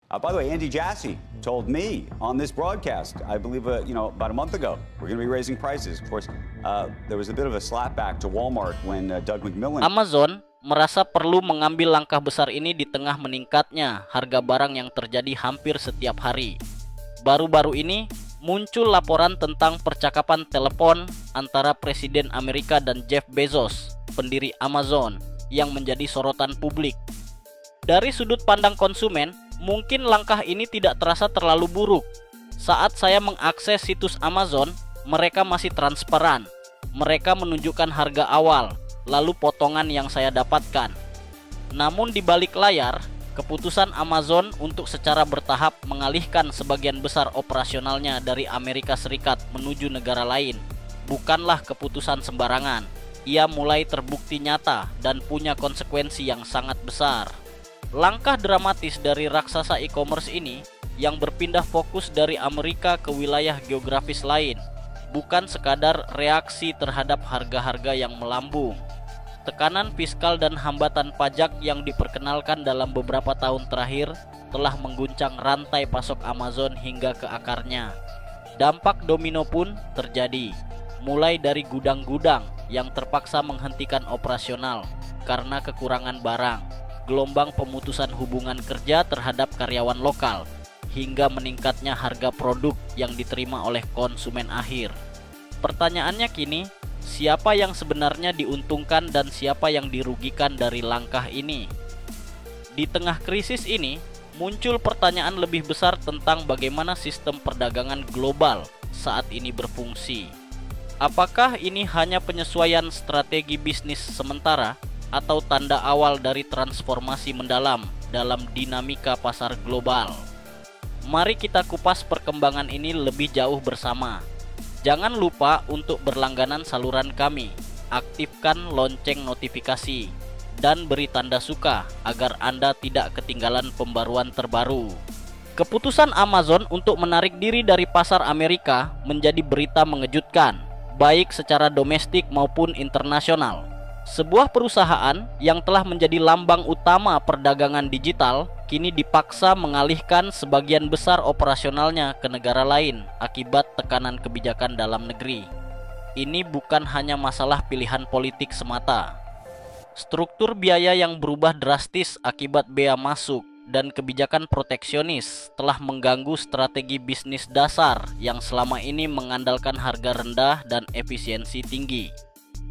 By the way, Andy Jassy told me on this broadcast, I believe, about a month ago, we're going to be raising prices. Of course, there was a bit of a slapback to Walmart when Doug McMillon. Amazon merasa perlu mengambil langkah besar ini di tengah meningkatnya harga barang yang terjadi hampir setiap hari. Baru-baru ini muncul laporan tentang percakapan telepon antara Presiden Amerika dan Jeff Bezos, pendiri Amazon, yang menjadi sorotan publik. Dari sudut pandang konsumen, mungkin langkah ini tidak terasa terlalu buruk. Saat saya mengakses situs Amazon, mereka masih transparan. Mereka menunjukkan harga awal, lalu potongan yang saya dapatkan. Namun di balik layar, keputusan Amazon untuk secara bertahap mengalihkan sebagian besar operasionalnya dari Amerika Serikat menuju negara lain bukanlah keputusan sembarangan. Ia mulai terbukti nyata dan punya konsekuensi yang sangat besar. Langkah dramatis dari raksasa e-commerce ini yang berpindah fokus dari Amerika ke wilayah geografis lain bukan sekadar reaksi terhadap harga-harga yang melambung. Tekanan fiskal dan hambatan pajak yang diperkenalkan dalam beberapa tahun terakhir telah mengguncang rantai pasok Amazon hingga ke akarnya. Dampak domino pun terjadi, mulai dari gudang-gudang yang terpaksa menghentikan operasional karena kekurangan barang, gelombang pemutusan hubungan kerja terhadap karyawan lokal, hingga meningkatnya harga produk yang diterima oleh konsumen akhir. Pertanyaannya kini, siapa yang sebenarnya diuntungkan dan siapa yang dirugikan dari langkah ini? Di tengah krisis ini, muncul pertanyaan lebih besar tentang bagaimana sistem perdagangan global saat ini berfungsi. Apakah ini hanya penyesuaian strategi bisnis sementara atau tanda awal dari transformasi mendalam dalam dinamika pasar global? Mari kita kupas perkembangan ini lebih jauh bersama. Jangan lupa untuk berlangganan saluran kami, aktifkan lonceng notifikasi, dan beri tanda suka agar Anda tidak ketinggalan pembaruan terbaru. Keputusan Amazon untuk menarik diri dari pasar Amerika menjadi berita mengejutkan, baik secara domestik maupun internasional. Sebuah perusahaan yang telah menjadi lambang utama perdagangan digital kini dipaksa mengalihkan sebagian besar operasionalnya ke negara lain akibat tekanan kebijakan dalam negeri. Ini bukan hanya masalah pilihan politik semata. Struktur biaya yang berubah drastis akibat bea masuk dan kebijakan proteksionis telah mengganggu strategi bisnis dasar yang selama ini mengandalkan harga rendah dan efisiensi tinggi.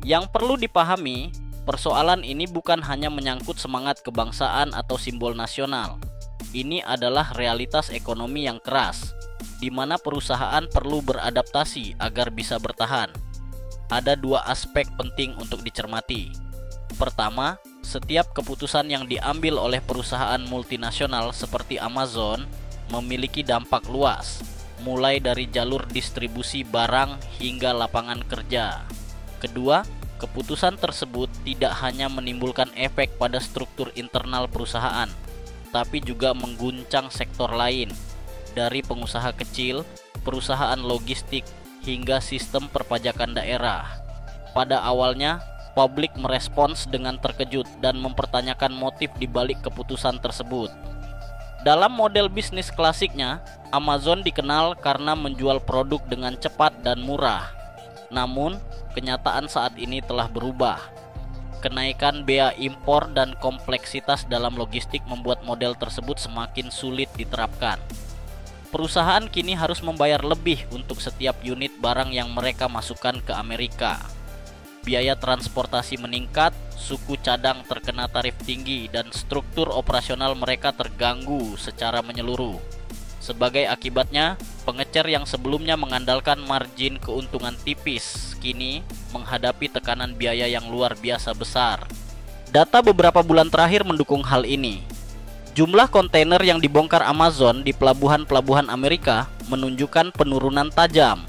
Yang perlu dipahami, persoalan ini bukan hanya menyangkut semangat kebangsaan atau simbol nasional. Ini adalah realitas ekonomi yang keras, di mana perusahaan perlu beradaptasi agar bisa bertahan. Ada dua aspek penting untuk dicermati. Pertama, setiap keputusan yang diambil oleh perusahaan multinasional seperti Amazon memiliki dampak luas, mulai dari jalur distribusi barang hingga lapangan kerja. Kedua, keputusan tersebut tidak hanya menimbulkan efek pada struktur internal perusahaan, tapi juga mengguncang sektor lain, dari pengusaha kecil, perusahaan logistik, hingga sistem perpajakan daerah. Pada awalnya, publik merespons dengan terkejut dan mempertanyakan motif di balik keputusan tersebut. Dalam model bisnis klasiknya, Amazon dikenal karena menjual produk dengan cepat dan murah. Namun, kenyataan saat ini telah berubah. Kenaikan bea impor dan kompleksitas dalam logistik membuat model tersebut semakin sulit diterapkan. Perusahaan kini harus membayar lebih untuk setiap unit barang yang mereka masukkan ke Amerika. Biaya transportasi meningkat, suku cadang terkena tarif tinggi, dan struktur operasional mereka terganggu secara menyeluruh. Sebagai akibatnya, pengecer yang sebelumnya mengandalkan margin keuntungan tipis kini menghadapi tekanan biaya yang luar biasa besar. Data beberapa bulan terakhir mendukung hal ini. Jumlah kontainer yang dibongkar Amazon di pelabuhan-pelabuhan Amerika menunjukkan penurunan tajam.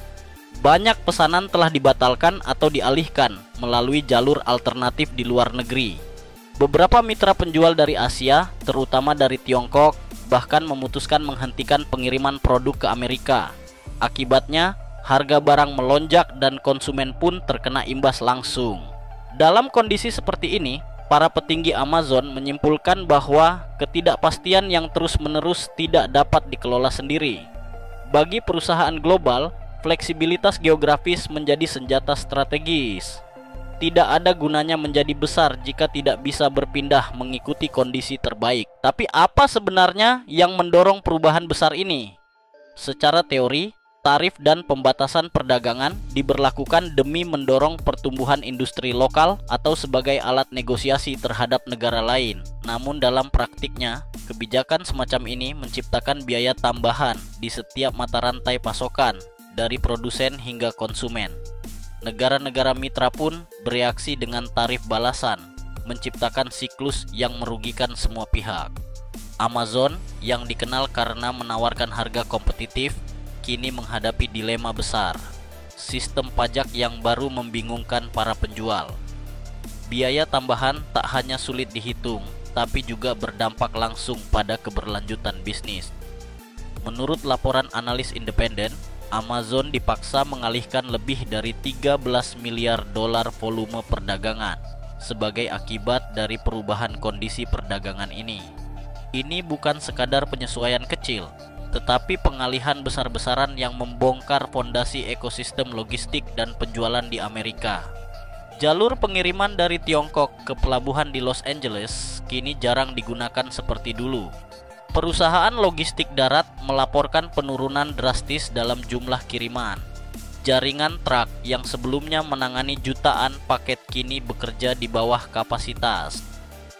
Banyak pesanan telah dibatalkan atau dialihkan melalui jalur alternatif di luar negeri. Beberapa mitra penjual dari Asia, terutama dari Tiongkok, bahkan memutuskan menghentikan pengiriman produk ke Amerika. Akibatnya, harga barang melonjak dan konsumen pun terkena imbas langsung. Dalam kondisi seperti ini, para petinggi Amazon menyimpulkan bahwa ketidakpastian yang terus-menerus tidak dapat dikelola sendiri. Bagi perusahaan global, fleksibilitas geografis menjadi senjata strategis. Tidak ada gunanya menjadi besar jika tidak bisa berpindah mengikuti kondisi terbaik. Tapi apa sebenarnya yang mendorong perubahan besar ini? Secara teori, tarif dan pembatasan perdagangan diberlakukan demi mendorong pertumbuhan industri lokal atau sebagai alat negosiasi terhadap negara lain. Namun dalam praktiknya, kebijakan semacam ini menciptakan biaya tambahan di setiap mata rantai pasokan, dari produsen hingga konsumen. Negara-negara mitra pun bereaksi dengan tarif balasan, menciptakan siklus yang merugikan semua pihak. Amazon yang dikenal karena menawarkan harga kompetitif, kini menghadapi dilema besar. Sistem pajak yang baru membingungkan para penjual. Biaya tambahan tak hanya sulit dihitung, tapi juga berdampak langsung pada keberlanjutan bisnis. Menurut laporan analis independen, Amazon dipaksa mengalihkan lebih dari 13 miliar dolar volume perdagangan sebagai akibat dari perubahan kondisi perdagangan ini. Ini bukan sekadar penyesuaian kecil, tetapi pengalihan besar-besaran yang membongkar fondasi ekosistem logistik dan penjualan di Amerika. Jalur pengiriman dari Tiongkok ke pelabuhan di Los Angeles kini jarang digunakan seperti dulu. Perusahaan logistik darat melaporkan penurunan drastis dalam jumlah kiriman. Jaringan truk yang sebelumnya menangani jutaan paket kini bekerja di bawah kapasitas.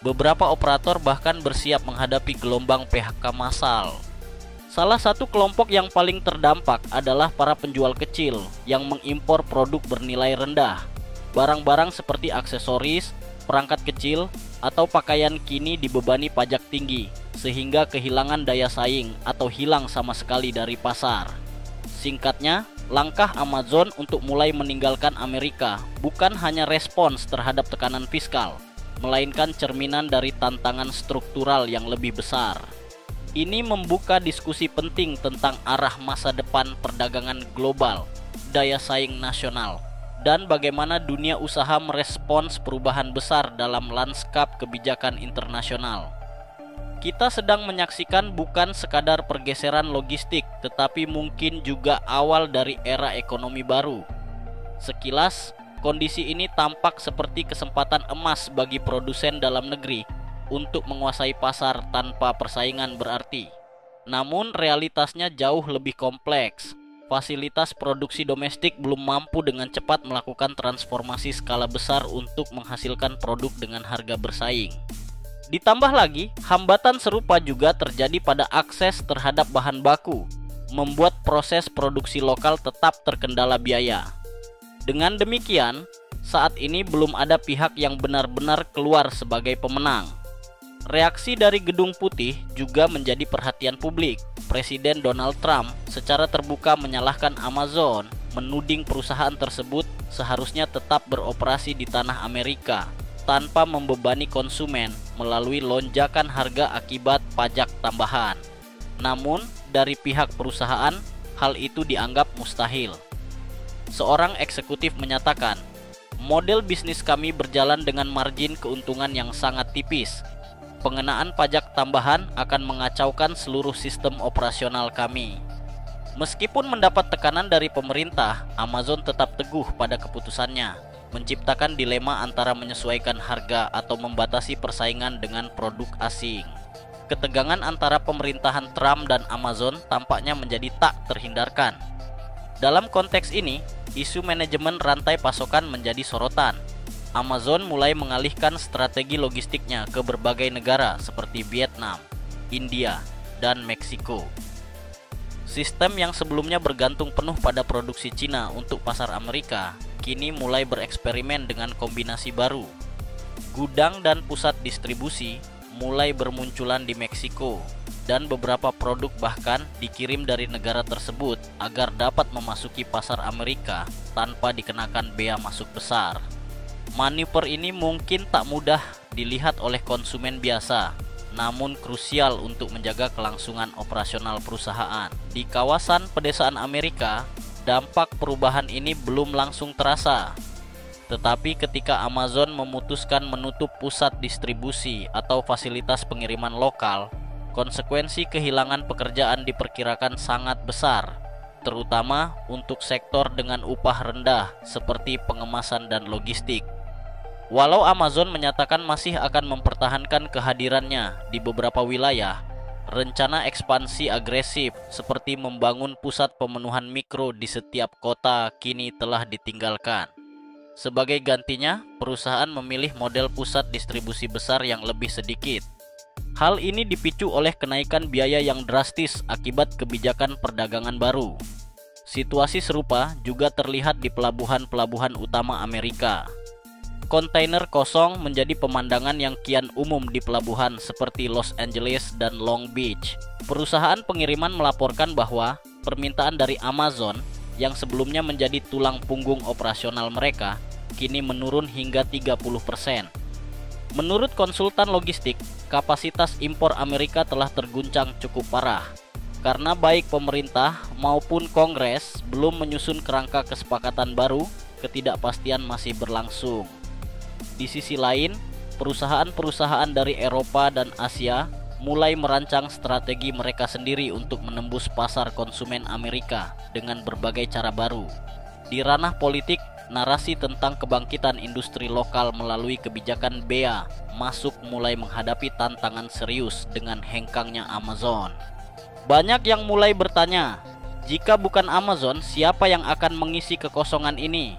Beberapa operator bahkan bersiap menghadapi gelombang PHK massal. Salah satu kelompok yang paling terdampak adalah para penjual kecil yang mengimpor produk bernilai rendah. Barang-barang seperti aksesoris, perangkat kecil, atau pakaian kini dibebani pajak tinggi, sehingga kehilangan daya saing atau hilang sama sekali dari pasar. Singkatnya, langkah Amazon untuk mulai meninggalkan Amerika bukan hanya respons terhadap tekanan fiskal, melainkan cerminan dari tantangan struktural yang lebih besar. Ini membuka diskusi penting tentang arah masa depan perdagangan global, daya saing nasional, dan bagaimana dunia usaha merespons perubahan besar dalam lanskap kebijakan internasional. Kita sedang menyaksikan bukan sekadar pergeseran logistik, tetapi mungkin juga awal dari era ekonomi baru. Sekilas, kondisi ini tampak seperti kesempatan emas bagi produsen dalam negeri untuk menguasai pasar tanpa persaingan berarti. Namun realitasnya jauh lebih kompleks. Fasilitas produksi domestik belum mampu dengan cepat melakukan transformasi skala besar untuk menghasilkan produk dengan harga bersaing. Ditambah lagi, hambatan serupa juga terjadi pada akses terhadap bahan baku, membuat proses produksi lokal tetap terkendala biaya. Dengan demikian, saat ini belum ada pihak yang benar-benar keluar sebagai pemenang. Reaksi dari Gedung Putih juga menjadi perhatian publik. Presiden Donald Trump secara terbuka menyalahkan Amazon, menuding perusahaan tersebut seharusnya tetap beroperasi di tanah Amerika tanpa membebani konsumen melalui lonjakan harga akibat pajak tambahan. Namun, dari pihak perusahaan, hal itu dianggap mustahil. Seorang eksekutif menyatakan, "Model bisnis kami berjalan dengan margin keuntungan yang sangat tipis. Pengenaan pajak tambahan akan mengacaukan seluruh sistem operasional kami." Meskipun mendapat tekanan dari pemerintah, Amazon tetap teguh pada keputusannya, menciptakan dilema antara menyesuaikan harga atau membatasi persaingan dengan produk asing. Ketegangan antara pemerintahan Trump dan Amazon tampaknya menjadi tak terhindarkan. Dalam konteks ini, isu manajemen rantai pasokan menjadi sorotan. Amazon mulai mengalihkan strategi logistiknya ke berbagai negara seperti Vietnam, India, dan Meksiko. Sistem yang sebelumnya bergantung penuh pada produksi Cina untuk pasar Amerika, kini mulai bereksperimen dengan kombinasi baru. Gudang dan pusat distribusi mulai bermunculan di Meksiko, dan beberapa produk bahkan dikirim dari negara tersebut agar dapat memasuki pasar Amerika tanpa dikenakan bea masuk besar. Manuver ini mungkin tak mudah dilihat oleh konsumen biasa, namun krusial untuk menjaga kelangsungan operasional perusahaan. Di kawasan pedesaan Amerika, dampak perubahan ini belum langsung terasa. Tetapi ketika Amazon memutuskan menutup pusat distribusi atau fasilitas pengiriman lokal, konsekuensi kehilangan pekerjaan diperkirakan sangat besar, terutama untuk sektor dengan upah rendah seperti pengemasan dan logistik. Walau Amazon menyatakan masih akan mempertahankan kehadirannya di beberapa wilayah, rencana ekspansi agresif seperti membangun pusat pemenuhan mikro di setiap kota kini telah ditinggalkan. Sebagai gantinya, perusahaan memilih model pusat distribusi besar yang lebih sedikit. Hal ini dipicu oleh kenaikan biaya yang drastis akibat kebijakan perdagangan baru. Situasi serupa juga terlihat di pelabuhan-pelabuhan utama Amerika. Kontainer kosong menjadi pemandangan yang kian umum di pelabuhan seperti Los Angeles dan Long Beach. Perusahaan pengiriman melaporkan bahwa permintaan dari Amazon yang sebelumnya menjadi tulang punggung operasional mereka kini menurun hingga 30%. Menurut konsultan logistik, kapasitas impor Amerika telah terguncang cukup parah karena baik pemerintah maupun Kongres belum menyusun kerangka kesepakatan baru, ketidakpastian masih berlangsung. Di sisi lain, perusahaan-perusahaan dari Eropa dan Asia mulai merancang strategi mereka sendiri untuk menembus pasar konsumen Amerika dengan berbagai cara baru. Di ranah politik, narasi tentang kebangkitan industri lokal melalui kebijakan BEA masuk mulai menghadapi tantangan serius dengan hengkangnya Amazon. Banyak yang mulai bertanya, jika bukan Amazon, siapa yang akan mengisi kekosongan ini?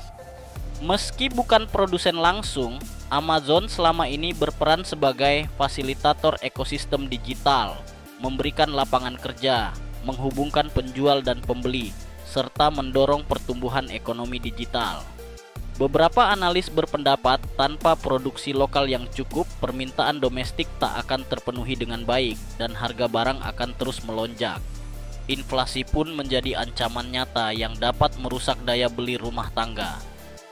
Meski bukan produsen langsung, Amazon selama ini berperan sebagai fasilitator ekosistem digital, memberikan lapangan kerja, menghubungkan penjual dan pembeli, serta mendorong pertumbuhan ekonomi digital. Beberapa analis berpendapat tanpa produksi lokal yang cukup, permintaan domestik tak akan terpenuhi dengan baik dan harga barang akan terus melonjak. Inflasi pun menjadi ancaman nyata yang dapat merusak daya beli rumah tangga.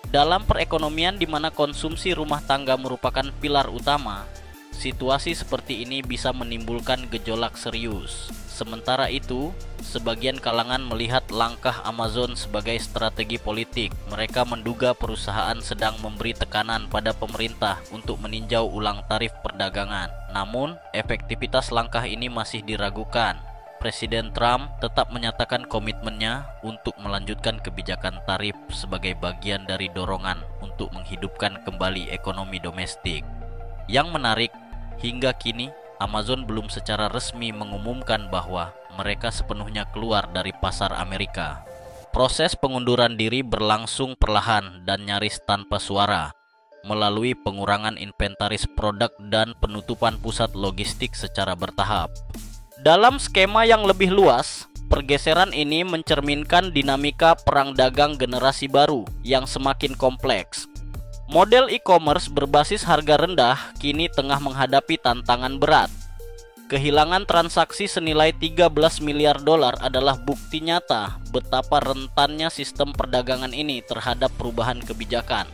Dalam perekonomian di mana konsumsi rumah tangga merupakan pilar utama, situasi seperti ini bisa menimbulkan gejolak serius. Sementara itu, sebagian kalangan melihat langkah Amazon sebagai strategi politik. Mereka menduga perusahaan sedang memberi tekanan pada pemerintah untuk meninjau ulang tarif perdagangan. Namun, efektivitas langkah ini masih diragukan. Presiden Trump tetap menyatakan komitmennya untuk melanjutkan kebijakan tarif sebagai bagian dari dorongan untuk menghidupkan kembali ekonomi domestik. Yang menarik, hingga kini Amazon belum secara resmi mengumumkan bahwa mereka sepenuhnya keluar dari pasar Amerika. Proses pengunduran diri berlangsung perlahan dan nyaris tanpa suara, melalui pengurangan inventaris produk dan penutupan pusat logistik secara bertahap. Dalam skema yang lebih luas, pergeseran ini mencerminkan dinamika perang dagang generasi baru yang semakin kompleks. Model e-commerce berbasis harga rendah kini tengah menghadapi tantangan berat. Kehilangan transaksi senilai 13 miliar dolar adalah bukti nyata betapa rentannya sistem perdagangan ini terhadap perubahan kebijakan.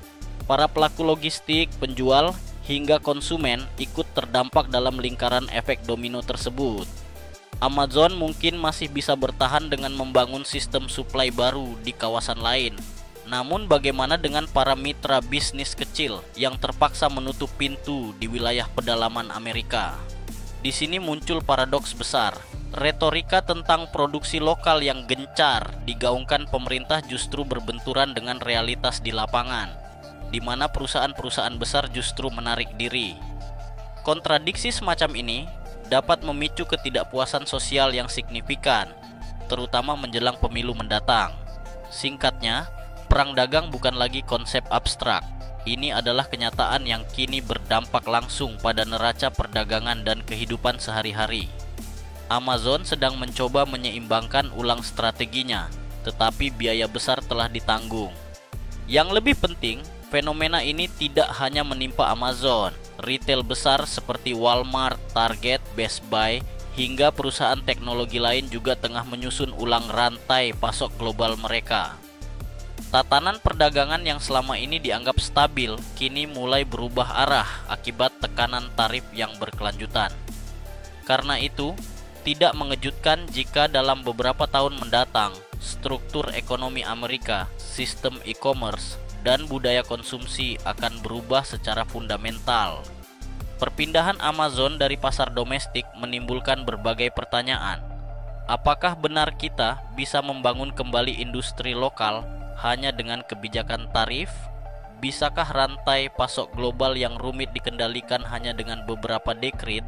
Para pelaku logistik, penjual, hingga konsumen ikut terdampak dalam lingkaran efek domino tersebut. Amazon mungkin masih bisa bertahan dengan membangun sistem suplai baru di kawasan lain. Namun bagaimana dengan para mitra bisnis kecil yang terpaksa menutup pintu di wilayah pedalaman Amerika? Di sini muncul paradoks besar. Retorika tentang produksi lokal yang gencar digaungkan pemerintah justru berbenturan dengan realitas di lapangan, di mana perusahaan-perusahaan besar justru menarik diri. Kontradiksi semacam ini dapat memicu ketidakpuasan sosial yang signifikan, terutama menjelang pemilu mendatang. Singkatnya, perang dagang bukan lagi konsep abstrak. Ini adalah kenyataan yang kini berdampak langsung pada neraca perdagangan dan kehidupan sehari-hari. Amazon sedang mencoba menyeimbangkan ulang strateginya, tetapi biaya besar telah ditanggung. Yang lebih penting, fenomena ini tidak hanya menimpa Amazon. Retail besar seperti Walmart, Target, Best Buy, hingga perusahaan teknologi lain juga tengah menyusun ulang rantai pasok global mereka. Tatanan perdagangan yang selama ini dianggap stabil kini mulai berubah arah akibat tekanan tarif yang berkelanjutan. Karena itu, tidak mengejutkan jika dalam beberapa tahun mendatang, struktur ekonomi Amerika, sistem e-commerce, dan budaya konsumsi akan berubah secara fundamental. Perpindahan Amazon dari pasar domestik menimbulkan berbagai pertanyaan. Apakah benar kita bisa membangun kembali industri lokal hanya dengan kebijakan tarif? Bisakah rantai pasok global yang rumit dikendalikan hanya dengan beberapa dekret?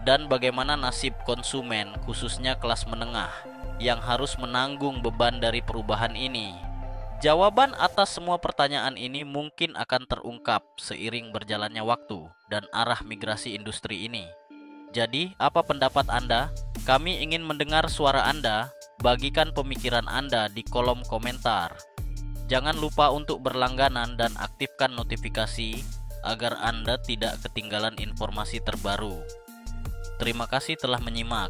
Dan bagaimana nasib konsumen, khususnya kelas menengah, yang harus menanggung beban dari perubahan ini? Jawaban atas semua pertanyaan ini mungkin akan terungkap seiring berjalannya waktu dan arah migrasi industri ini. Jadi, apa pendapat Anda? Kami ingin mendengar suara Anda. Bagikan pemikiran Anda di kolom komentar. Jangan lupa untuk berlangganan dan aktifkan notifikasi agar Anda tidak ketinggalan informasi terbaru. Terima kasih telah menyimak.